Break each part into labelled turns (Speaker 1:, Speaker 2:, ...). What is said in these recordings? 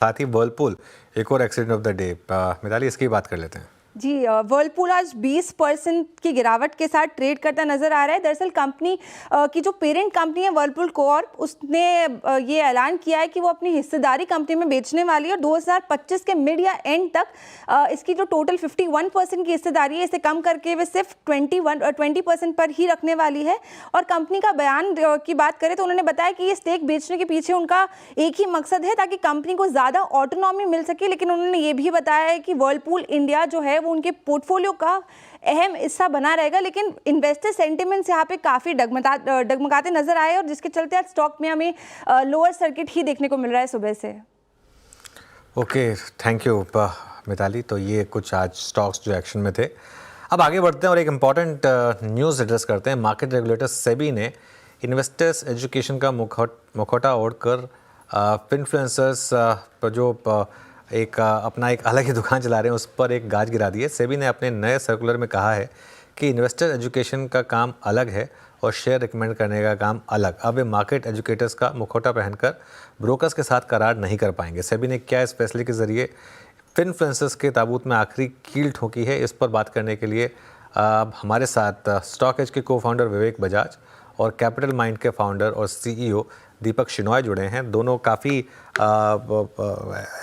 Speaker 1: साथ ही वर्लपूल एक और accident of the day. Mitali, इसकी बात कर लेते हैं।
Speaker 2: जी, वर्लपूल आज 20% की गिरावट के साथ ट्रेड करता नजर आ रहा है। दरअसल कंपनी की जो पेरेंट कंपनी है वर्लपूल कॉर्प, उसने ये ऐलान किया है कि वो अपनी हिस्सेदारी कंपनी में बेचने वाली है और 2025 के मिड या एंड तक इसकी जो टोटल 51% की हिस्सेदारी है, इसे कम करके वे सिर्फ 20% पर ही रखने वाली है। और कंपनी का बयान की बात करें तो उन्होंने बताया कि ये स्टेक बेचने के पीछे उनका एक ही मकसद है, ताकि कंपनी को ज़्यादा ऑटोनॉमी मिल सके। लेकिन उन्होंने ये भी बताया है कि वर्लपूल इंडिया जो है वो उनके पोर्टफोलियो का अहम हिस्सा बना रहेगा। लेकिन इन्वेस्टर सेंटिमेंट्स यहाँ पे काफ़ी डगमगाते नजर आए और जिसके चलते आज स्टॉक में हमें लोअर सर्किट ही देखने को मिल रहा है सुबह से।
Speaker 1: Okay, thank you Mitali. तो ये कुछ आज स्टॉक्स जो एक्शन में थे। अब आगे बढ़ते हैं और एक इम्पॉर्टेंट न्यूज़ एड्रेस करते हैं। मार्केट रेगुलेटर सेबी ने इन्वेस्टर्स एजुकेशन का मुखौटा ओढ़कर इन्फ्लुएंसर्स पर जो अपना एक अलग ही दुकान चला रहे हैं, उस पर एक गाज गिरा दी है। सेबी ने अपने नए सर्कुलर में कहा है कि इन्वेस्टर एजुकेशन का काम अलग है और शेयर रिकमेंड करने का काम अलग। अब वे मार्केट एजुकेटर्स का मुखौटा पहनकर ब्रोकर्स के साथ करार नहीं कर पाएंगे। सेबी ने क्या इस फैसले के जरिए इन्फ्लुएंसर्स के ताबूत में आखिरी कील ठोकी है, इस पर बात करने के लिए अब हमारे साथ स्टॉक एज के को फाउंडर विवेक बजाज और कैपिटल माइंड के फाउंडर और सीईओ दीपक शिनॉय जुड़े हैं। दोनों काफ़ी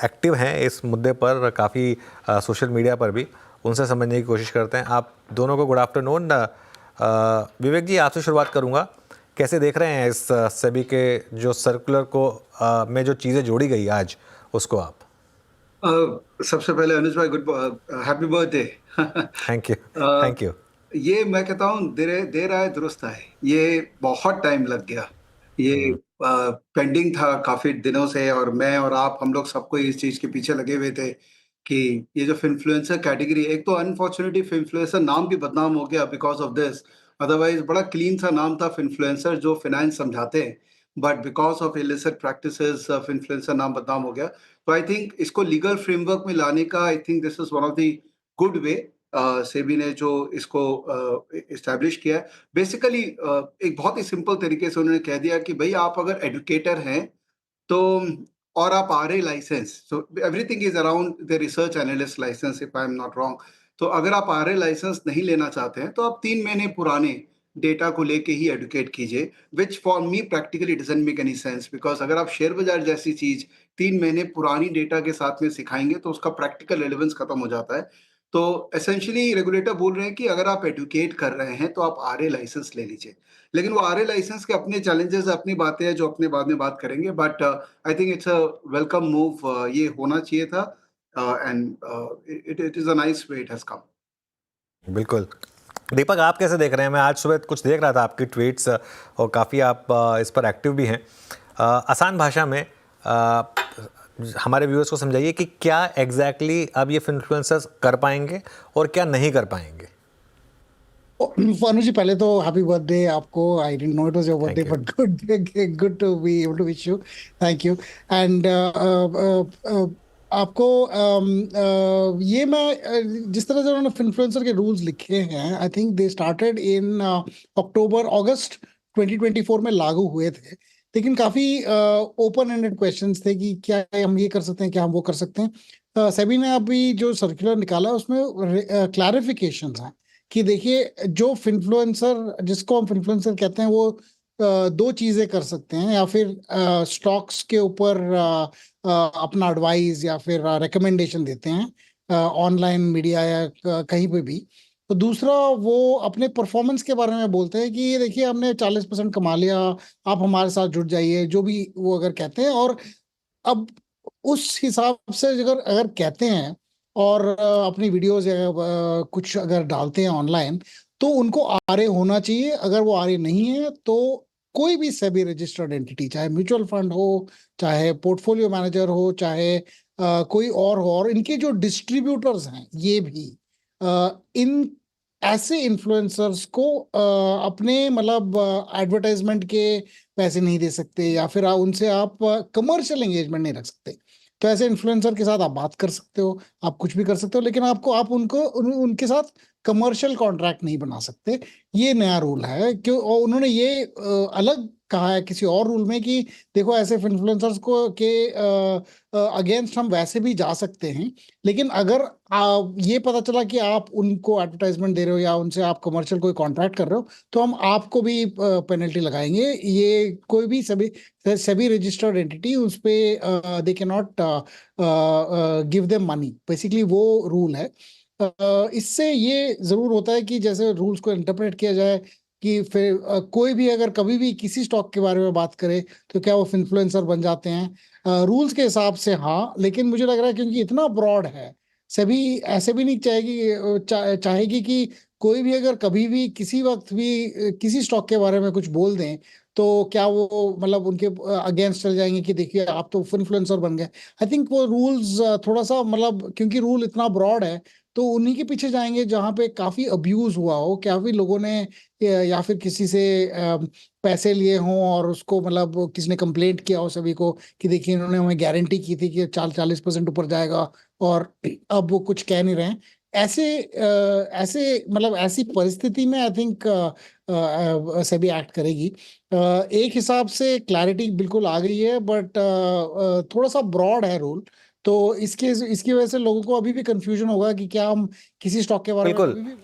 Speaker 1: एक्टिव हैं इस मुद्दे पर, काफ़ी सोशल मीडिया पर भी। उनसे समझने की कोशिश करते हैं। आप दोनों को गुड आफ्टरनून। विवेक जी, आपसे शुरुआत करूंगा। कैसे देख रहे हैं इस सेबी के जो सर्कुलर को में जो चीज़ें जोड़ी गई आज, उसको आप?
Speaker 3: सबसे पहले अनुज भाई, good happy birthday.
Speaker 1: Thank you, thank you.
Speaker 3: ये मैं कहता हूँ देर आए दुरुस्त आए। ये बहुत टाइम लग गया, ये पेंडिंग था काफी दिनों से, और मैं और आप, हम लोग सबको इस चीज के पीछे लगे हुए थे कि ये जो इन्फ्लुएंसर कैटेगरी, एक तो अनफॉर्चुनेटली इन्फ्लुएंसर नाम भी बदनाम हो गया बिकॉज ऑफ दिस। अदरवाइज बड़ा क्लीन सा नाम था इन्फ्लुएंसर, जो फाइनेंस समझाते हैं, but because of illicit practices of influencer नाम बदनाम हो गया। तो आई थिंक इसको लीगल फ्रेमवर्क में लाने का, I think this is one of the good way SEBI ने जो इसको इस्टेब्लिश किया है। बेसिकली एक बहुत ही सिंपल तरीके से उन्होंने कह दिया कि भाई, आप अगर एडुकेटर हैं तो, और आप RA licence, so everything is around the research analyst licence, if I am not wrong. तो अगर आप आरए लाइसेंस नहीं लेना चाहते हैं तो आप 3 महीने पुराने डेटा को लेके ही एडुकेट कीजिए, which for me practically doesn't make any sense. Because अगर आप शेयर बाजार जैसी चीज 3 महीने पुरानी डेटा के साथ में सिखाएंगे तो उसका प्रैक्टिकल रेलेवेंस खत्म हो जाता है। तो एसेंशियली रेगुलेटर बोल रहे हैं कि अगर आप एडुकेट कर रहे हैं तो आप आरए लाइसेंस ले लीजिए। लेकिन वो आरए लाइसेंस के अपने चैलेंजेस, अपनी बातें हैं जो अपने बाद में बात करेंगे, but I think it's a welcome move. ये होना चाहिए था, and it is a nice way it has come.
Speaker 1: बिल्कुल। दीपक, आप कैसे देख रहे हैं? मैं आज सुबह कुछ देख रहा था आपकी ट्वीट्स, और काफ़ी आप इस पर एक्टिव भी हैं। आसान भाषा में हमारे व्यूअर्स को समझाइए कि क्या एग्जैक्टली अब ये इन्फ्लुएंसर्स कर पाएंगे और क्या नहीं कर पाएंगे।
Speaker 4: अनुज जी, पहले तो हैप्पी बर्थडे आपको। I didn't know it was your birthday, but good to be able to wish you. Thank you. And आपको ये मैं जिस तरह से उन्होंने इन्फ्लुएंसर के रूल्स लिखे हैं, I think they started in अगस्त 2024 में लागू हुए थे। लेकिन काफी ओपन एंडेड क्वेश्चंस थे कि क्या हम ये कर सकते हैं, क्या हम वो कर सकते हैं। सेबी ने अभी जो सर्कुलर निकाला उसमें क्लैरिफिकेशंस हैं कि देखिए, जो इन्फ्लुएंसर, जिसको हम इन्फ्लुएंसर कहते हैं, वो दो चीजें कर सकते हैं। या फिर स्टॉक्स के ऊपर अपना एडवाइस या फिर रिकमेंडेशन देते हैं ऑनलाइन मीडिया या कहीं पे भी। तो दूसरा, वो अपने परफॉर्मेंस के बारे में बोलते हैं कि ये देखिए, हमने 40% कमा लिया, आप हमारे साथ जुड़ जाइए, जो भी वो अगर कहते हैं। और अब उस हिसाब से अगर अगर कहते हैं और अपनी वीडियोस या कुछ अगर डालते हैं ऑनलाइन, तो उनको आरए होना चाहिए। अगर वो आरए नहीं है तो कोई भी सेबी रजिस्टर्ड एंटिटी, चाहे म्यूचुअल फंड हो, चाहे पोर्टफोलियो मैनेजर हो, चाहे कोई और हो, और इनके जो डिस्ट्रीब्यूटर्स हैं ये भी इन ऐसे इन्फ्लुएंसर्स को अपने मतलब एडवर्टाइजमेंट के पैसे नहीं दे सकते, या फिर उनसे आप कमर्शियल एंगेजमेंट नहीं रख सकते। तो ऐसे इन्फ्लुएंसर के साथ आप बात कर सकते हो, आप कुछ भी कर सकते हो, लेकिन आप उनके साथ कमर्शियल कॉन्ट्रैक्ट नहीं बना सकते। ये नया रूल है क्यों, और उन्होंने ये अलग कहा है किसी और रूल में कि देखो ऐसे इन्फ्लुएंसर्स को के अगेंस्ट हम वैसे भी जा सकते हैं, लेकिन अगर ये पता चला कि आप उनको एडवर्टाइजमेंट दे रहे हो या उनसे आप कमर्शियल कोई कॉन्ट्रैक्ट कर रहे हो तो हम आपको भी पेनल्टी लगाएंगे। ये कोई भी सभी रजिस्टर्ड एंटिटी उस पे they can not give them money, basically वो रूल है। इससे ये जरूर होता है कि जैसे रूल्स को इंटरप्रेट किया जाए कि फिर कोई भी अगर कभी भी किसी स्टॉक के बारे में बात करे तो क्या वो इन्फ्लुएंसर बन जाते हैं रूल्स के हिसाब से? हाँ, लेकिन मुझे लग रहा है क्योंकि इतना ब्रॉड है, सभी ऐसे भी नहीं चाहेगी कि कोई भी अगर कभी भी किसी वक्त भी किसी स्टॉक के बारे में कुछ बोल दें तो क्या वो मतलब उनके अगेंस्ट चल जाएंगे कि देखिए आप तो इन्फ्लुएंसर बन गए। आई थिंक वो रूल्स थोड़ा सा मतलब क्योंकि रूल इतना ब्रॉड है तो उन्हीं के पीछे जाएंगे जहां पे काफी अब्यूज हुआ हो, काफी लोगों ने या फिर किसी से पैसे लिए हों और उसको मतलब किसी ने कंप्लेंट किया हो सभी को कि देखिए इन्होंने हमें गारंटी की थी कि 40% ऊपर जाएगा और अब वो कुछ कह नहीं रहे हैं। ऐसे मतलब ऐसी परिस्थिति में आई थिंक सेबी एक्ट करेगी। एक हिसाब से क्लैरिटी बिल्कुल आ गई है, बट थोड़ा सा ब्रॉड है रूल, तो इसकी वजह से लोगों को अभी भी कंफ्यूजन होगा कि क्या हम किसी स्टॉक के बारे में
Speaker 1: बिल्कुल।
Speaker 4: अभी भी